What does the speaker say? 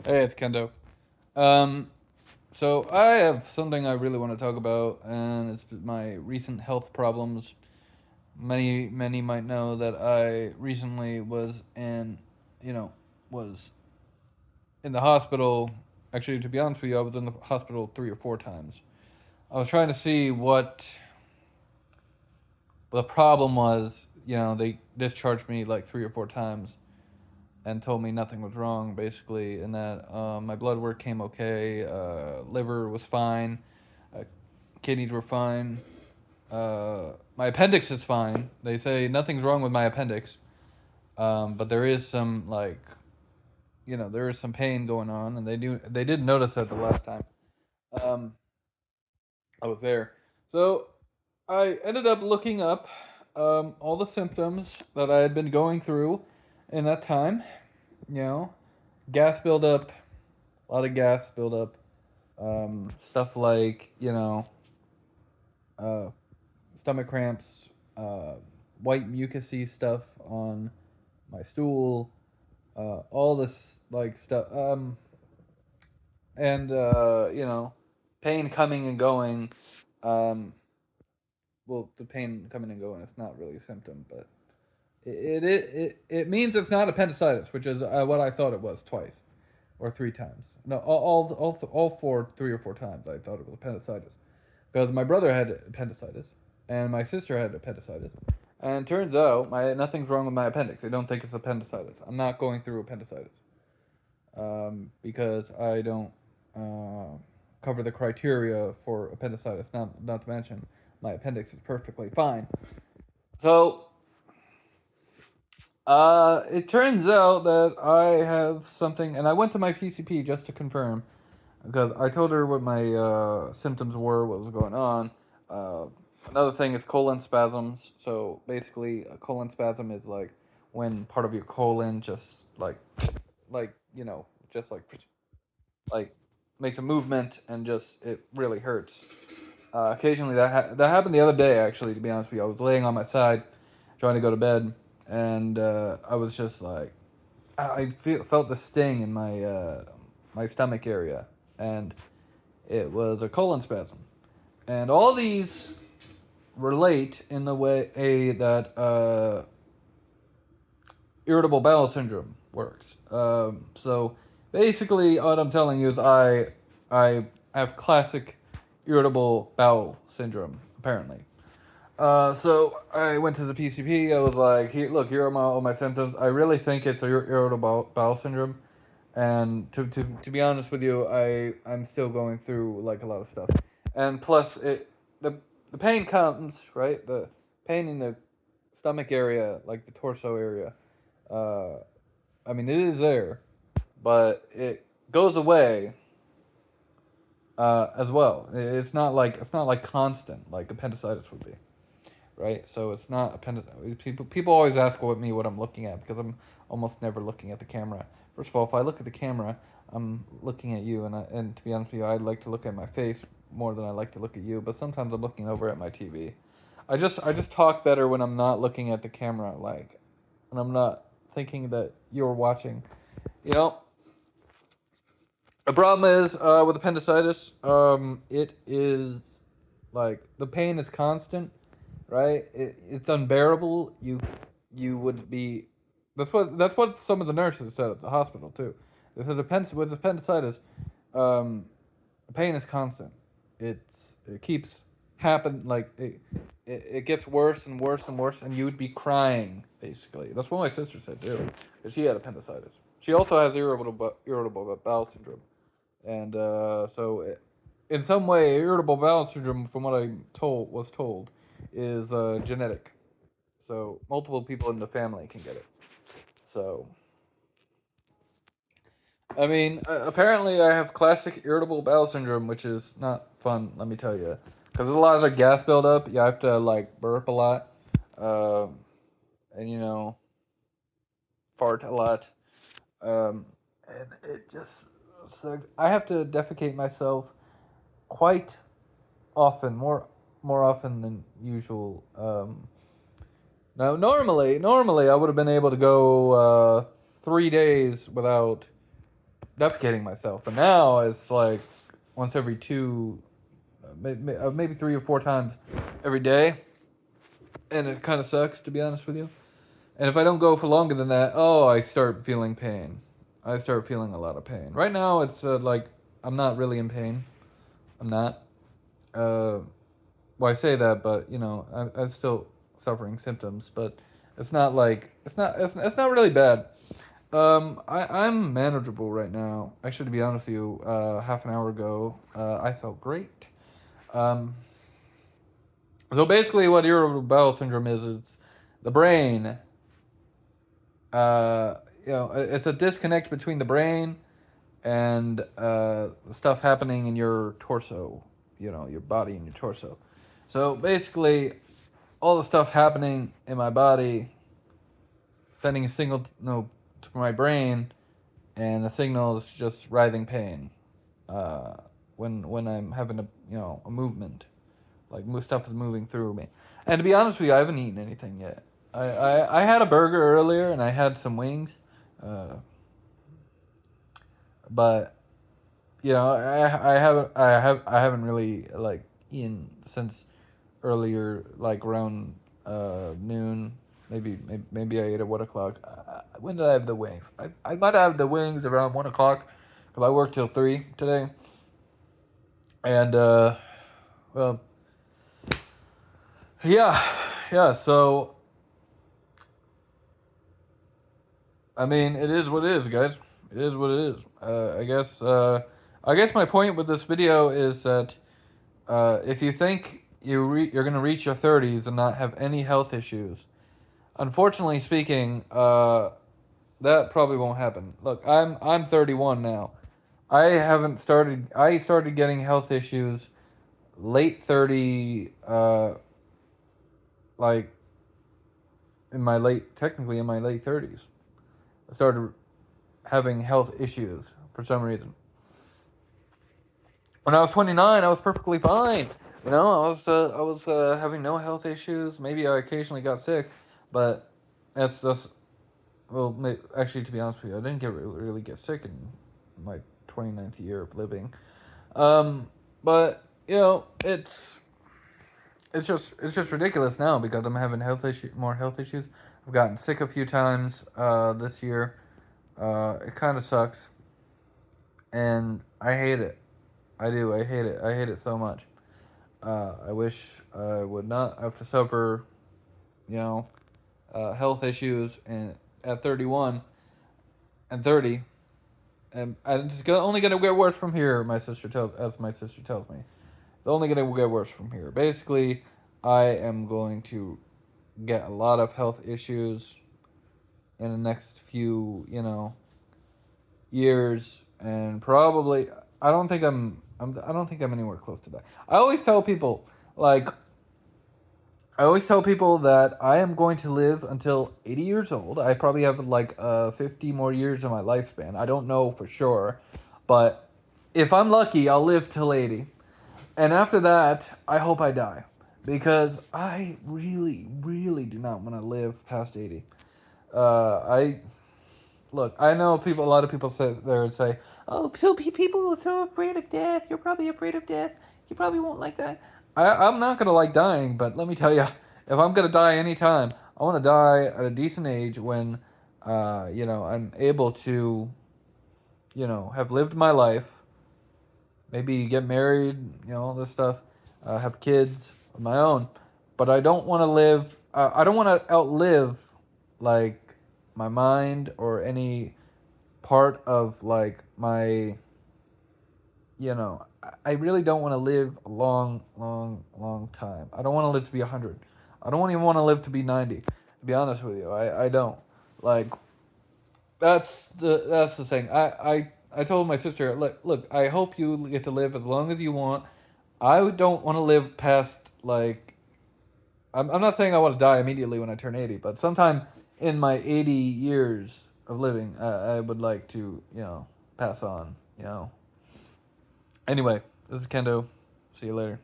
Hey, it's Kendo. Um, so I have something I really want to talk about, and it's my recent health problems. Many might know that I recently you know, was in the hospital. Actually, to be honest with you, I was in the hospital 3 or 4 times. I was trying to see what the problem was. They discharged me like 3 or 4 times and told me nothing was wrong, basically, and that my blood work came okay, liver was fine, uh, kidneys were fine, my appendix is fine. They say nothing's wrong with my appendix, but there is some there is some pain going on, and they did notice that the last time um, I was there. So I ended up looking up all the symptoms that I had been going through in that time. You know, gas buildup, a lot of gas buildup, stuff like uh, stomach cramps, white mucousy stuff on my stool, all this like stuff, and pain coming and going. Um, well, the pain coming and going is not really a symptom, but it means it's not appendicitis, which is what I thought it was twice or 3 times. No, all 3 or 4 times I thought it was appendicitis because my brother had appendicitis and my sister had appendicitis, and it turns out my nothing's wrong with my appendix. They don't think it's appendicitis. I'm not going through appendicitis because I don't cover the criteria for appendicitis. Not to mention my appendix is perfectly fine. So it turns out that I have something, and I went to my PCP just to confirm because I told her what my symptoms were, what was going on. Uh, Another thing is colon spasms. So basically, a colon spasm is like when part of your colon just like just like makes a movement and just it really hurts. Occasionally, that happened the other day. Actually, to be honest with you, I was laying on my side, trying to go to bed, and I was just like, felt the sting in my stomach area, and it was a colon spasm. And all these relate in the way that irritable bowel syndrome works. So basically, what I'm telling you is I have classic irritable bowel syndrome. Apparently, so I went to the PCP. I was like, "Here, look, here are all my symptoms. I really think it's irritable bowel syndrome." And to be honest with you, I'm still going through like a lot of stuff, and plus the pain comes right. The pain in the stomach area, like the torso area. Uh, I mean, it is there, but it goes away as well. It's not like constant like appendicitis would be, right? So it's not appendicitis. People always ask me what I'm looking at because I'm almost never looking at the camera. First of all, if I look at the camera, I'm looking at you, and to be honest with you, I like to look at my face more than I like to look at you. But sometimes I'm looking over at my TV. I just talk better when I'm not looking at the camera, like, and I'm not thinking that you're watching. You know, the problem is with appendicitis, it is like the pain is constant, right? It's unbearable. You would be. That's what some of the nurses said at the hospital too. They said with appendicitis, um, pain is constant. It keeps happen like it gets worse and worse and worse, and you would be crying basically. That's what my sister said too, because she had appendicitis. She also has irritable bowel syndrome, and in some way, irritable bowel syndrome, from what I was told, is genetic. So multiple people in the family can get it. So I mean, apparently I have classic irritable bowel syndrome, which is not fun. Let me tell you, because there's a lot of gas buildup. You have to like burp a lot, um, and fart a lot, and it just sucks. I have to defecate myself quite often, more often than usual. Now, normally I would have been able to go 3 days without defecating myself. But now it's like once every maybe 3 or 4 times every day, and it kind of sucks, to be honest with you. And if I don't go for longer than that, I start feeling pain. I start feeling a lot of pain. Right now, it's like I'm not really in pain. I'm not. Uh, well, I say that, but I'm still suffering symptoms. But it's not really bad. I'm manageable right now. Actually, to be honest with you, half an hour ago, I felt great. Um, so basically, what irritable bowel syndrome is, it's the brain. Uh, it's a disconnect between the brain and stuff happening in your torso. Your body and your torso. So basically, all the stuff happening in my body, sending a signal to my brain, and the signal is just writhing pain. Uh, when I'm having a movement, like stuff is moving through me. And to be honest with you, I haven't eaten anything yet. I had a burger earlier and I had some wings, uh, but I haven't really like eaten since earlier, like around noon. Maybe I ate at 1 o'clock. When did I have the wings? I might have the wings around 1 o'clock because I worked till 3 today. And well, yeah, yeah. So I mean, it is what it is, guys. It is what it is. I guess my point with this video is that if you think you're gonna reach your 30s and not have any health issues, unfortunately speaking, that probably won't happen. Look, I'm 31 now. I started getting health issues late 30, like technically in my late 30s. I started having health issues for some reason. When I was 29, I was perfectly fine. I was having no health issues. Maybe I occasionally got sick, but that's just well. Actually, to be honest with you, I didn't really get sick in my 29th year of living. But it's just ridiculous now because I'm having more health issues. I've gotten sick a few times this year. It kind of sucks, and I hate it. I do. I hate it. I hate it so much. I wish I would not have to suffer, you know, health issues and at 31 and 30, and only gonna get worse from here. As my sister tells me, it's only gonna get worse from here. Basically, I am going to get a lot of health issues in the next few, years, and probably I don't think I'm anywhere close to that. Like I always tell people that I am going to live until 80 years old. I probably have like 50 more years of my lifespan. I don't know for sure, but if I'm lucky, I'll live till 80. And after that, I hope I die because I really, really do not want to live past 80. I Look, I know people. A lot of people say there and say, "Oh, people are so afraid of death. You're probably afraid of death. You probably won't like that." I'm not gonna like dying, but let me tell you, if I'm gonna die anytime, I want to die at a decent age when, I'm able to, have lived my life. Maybe get married, all this stuff, have kids of my own, but I don't want to live. I don't want to outlive, like, my mind or any part of like my I really don't want to live a long, long, long time. I don't want to live to be 100. I don't even want to live to be 90, to be honest with you. I don't. Like, that's the thing. I told my sister, look, I hope you get to live as long as you want. I don't want to live past, like, I'm not saying I want to die immediately when I turn 80, but sometime in my 80 years of living, I would like to, pass on. Anyway, this is Kendo. See you later.